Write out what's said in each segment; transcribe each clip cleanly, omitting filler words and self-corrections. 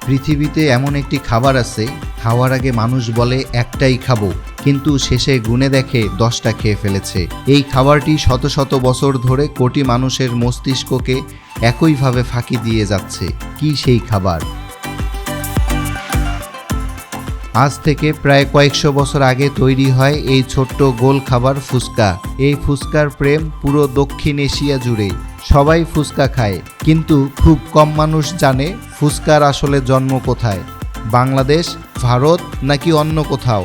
পৃথিবীতে এমন একটি খাবার আছে, খাওয়ার আগে মানুষ বলে একটাই খাবো, কিন্তু শেষে গুণে দেখে 10টা খেয়ে ফেলেছে। এই খাবারটি শত শত বছর ধরে কোটি মানুষের মস্তিষ্ককে একইভাবে ফাঁকি দিয়ে যাচ্ছে। কি সেই খাবার? আজ থেকে প্রায় কয়েকশো বছর আগে তৈরি হয় এই ছোট্ট গোল খাবার ফুচকা। এই ফুচকার প্রেম পুরো দক্ষিণ এশিয়া জুড়ে। সবাই ফুচকা খায়, কিন্তু খুব কম মানুষ জানে ফুচকার আসলে জন্ম কোথায়, বাংলাদেশ, ভারত নাকি অন্য কোথাও।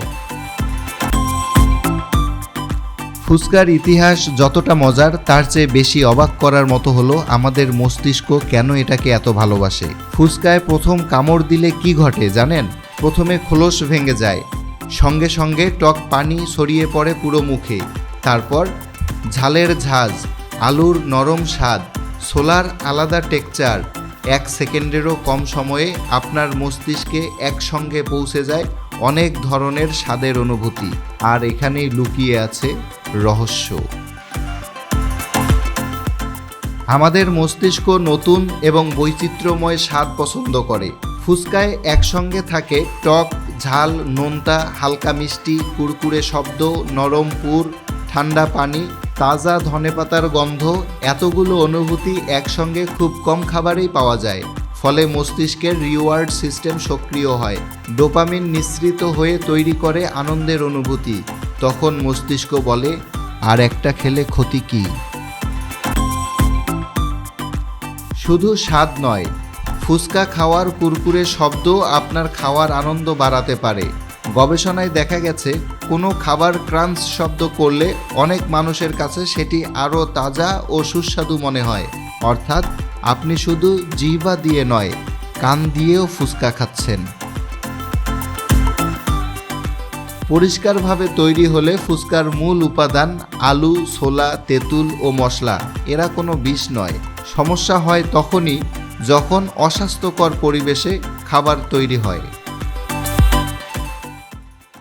ফুচকার ইতিহাস যতটা মজার, তার চেয়ে বেশি অবাক করার মতো হলো আমাদের মস্তিষ্ক কেন এটাকে এত ভালোবাসে। ফুচকায় প্রথম কামড় দিলে কি ঘটে জানেন? প্রথমে খোলস ভেঙে যায়, সঙ্গে সঙ্গে টক পানি ছড়িয়ে পড়ে পুরো মুখে। তারপর ঝালের ঝাঁজ, আলুর নরম স্বাদ, ছোলার আলাদা টেক্সচার। 1 সেকেন্ডেরও কম সময়ে আপনার মস্তিষ্কে একসঙ্গে পৌঁছে যায় অনেক ধরনের স্বাদের অনুভূতি। আর এখানেই লুকিয়ে আছে রহস্য। আমাদের মস্তিষ্ক নতুন এবং বৈচিত্র্যময় স্বাদ পছন্দ করে। ফুচকায় একসঙ্গে থাকে টক, ঝাল, নোনতা, হালকা মিষ্টি, কুরকুরে শব্দ, নরম পুর, ঠান্ডা পানি, তাজা ধনেপাতার গন্ধ। এতগুলো অনুভূতি একসঙ্গে খুব কম খাবারেই পাওয়া যায়। ফলে মস্তিষ্কের রিওয়ার্ড সিস্টেম সক্রিয় হয়, ডোপামিন নিঃসৃত হয়ে তৈরি করে আনন্দের অনুভূতি। তখন মস্তিষ্ক বলে, আর একটা খেলে ক্ষতি কি? শুধু স্বাদ নয়, ফুচকা খাওয়ার কুরকুরে শব্দ আপনার খাওয়ার আনন্দ বাড়াতে পারে। গবেষণায় দেখা গেছে, কোনো খাবার ক্রাঞ্চ শব্দ করলে অনেক মানুষের কাছে সেটি আরও তাজা ও সুস্বাদু মনে হয়। অর্থাৎ আপনি শুধু জিহ্বা দিয়ে নয়, কান দিয়েও ফুচকা খাচ্ছেন। পরিষ্কারভাবে তৈরি হলে ফুচকার মূল উপাদান আলু, ছোলা, তেঁতুল ও মশলা। এরা কোনো বিষ নয়। সমস্যা হয় তখনই যখন অস্বাস্থ্যকর পরিবেশে খাবার তৈরি হয়।